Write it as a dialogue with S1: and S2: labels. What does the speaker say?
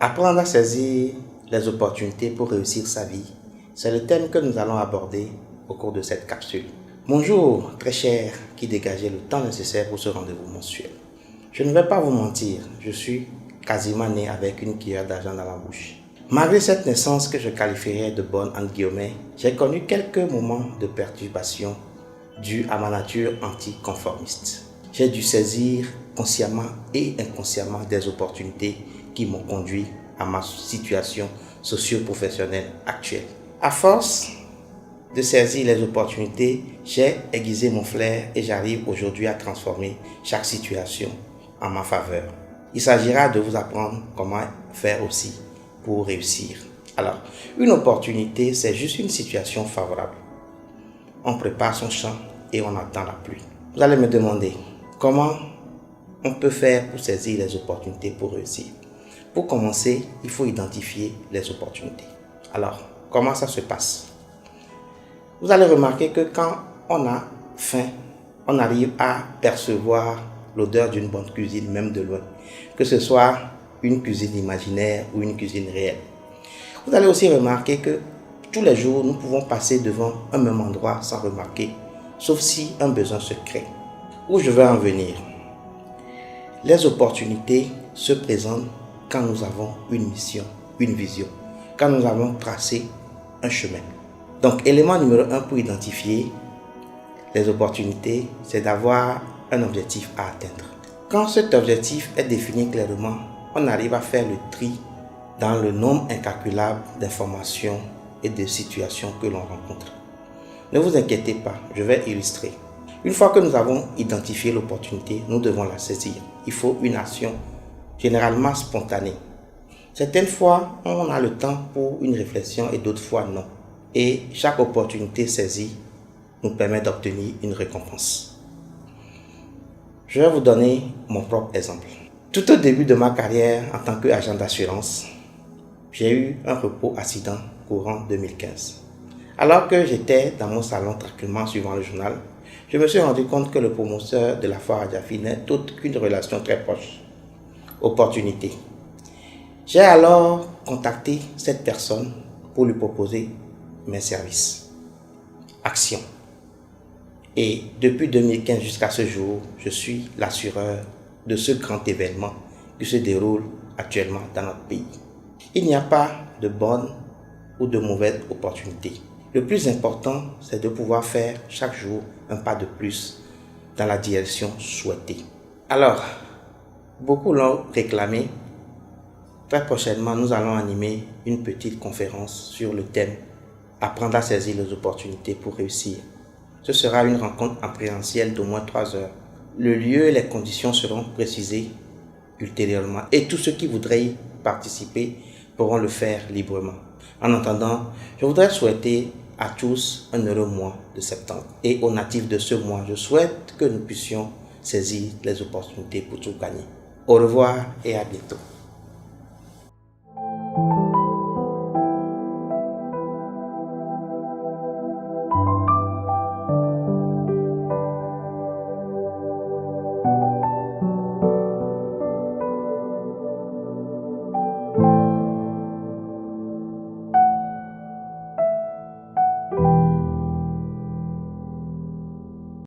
S1: Apprendre à saisir les opportunités pour réussir sa vie, c'est le thème que nous allons aborder au cours de cette capsule. Bonjour très chers qui dégagez le temps nécessaire pour ce rendez-vous mensuel. Je ne vais pas vous mentir, je suis quasiment né avec une cuillère d'argent dans la bouche. Malgré cette naissance que je qualifierais de bonne entre guillemets, j'ai connu quelques moments de perturbation dus à ma nature anticonformiste. J'ai dû saisir consciemment et inconsciemment des opportunités qui m'ont conduit à ma situation socio-professionnelle actuelle. À force de saisir les opportunités, j'ai aiguisé mon flair et j'arrive aujourd'hui à transformer chaque situation en ma faveur. Il s'agira de vous apprendre comment faire aussi pour réussir. Alors, une opportunité, c'est juste une situation favorable. On prépare son champ et on attend la pluie. Vous allez me demander comment on peut faire pour saisir les opportunités pour réussir. Pour commencer, il faut identifier les opportunités. Alors, comment ça se passe? Vous allez remarquer que quand on a faim, on arrive à percevoir l'odeur d'une bonne cuisine, même de loin. Que ce soit une cuisine imaginaire ou une cuisine réelle. Vous allez aussi remarquer que tous les jours, nous pouvons passer devant un même endroit sans remarquer, sauf si un besoin se crée. Où je veux en venir? Les opportunités se présentent quand nous avons une mission, une vision, quand nous avons tracé un chemin. Donc, élément numéro 1 pour identifier les opportunités, c'est d'avoir un objectif à atteindre. Quand cet objectif est défini clairement, on arrive à faire le tri dans le nombre incalculable d'informations et de situations que l'on rencontre. Ne vous inquiétez pas, je vais illustrer. Une fois que nous avons identifié l'opportunité, nous devons la saisir. Il faut une action généralement spontanée. Certaines fois, on a le temps pour une réflexion et d'autres fois non. Et chaque opportunité saisie nous permet d'obtenir une récompense. Je vais vous donner mon propre exemple. Tout au début de ma carrière en tant qu'agent d'assurance, j'ai eu un repos accident courant 2015. Alors que j'étais dans mon salon tranquillement suivant le journal, je me suis rendu compte que le promoteur de la foire à Jaffi n'est autre qu'une relation très proche. Opportunité. J'ai alors contacté cette personne pour lui proposer mes services. Action. Et depuis 2015 jusqu'à ce jour, je suis l'assureur de ce grand événement qui se déroule actuellement dans notre pays. Il n'y a pas de bonne ou de mauvaise opportunité. Le plus important, c'est de pouvoir faire chaque jour un pas de plus dans la direction souhaitée. Alors, beaucoup l'ont réclamé. Très prochainement, nous allons animer une petite conférence sur le thème « Apprendre à saisir les opportunités pour réussir ». Ce sera une rencontre en présentiel d'au moins 3 heures. Le lieu et les conditions seront précisés ultérieurement et tous ceux qui voudraient y participer pourront le faire librement. En attendant, je voudrais souhaiter à tous un heureux mois de septembre. Et aux natifs de ce mois, je souhaite que nous puissions saisir les opportunités pour tout gagner. Au revoir et à bientôt.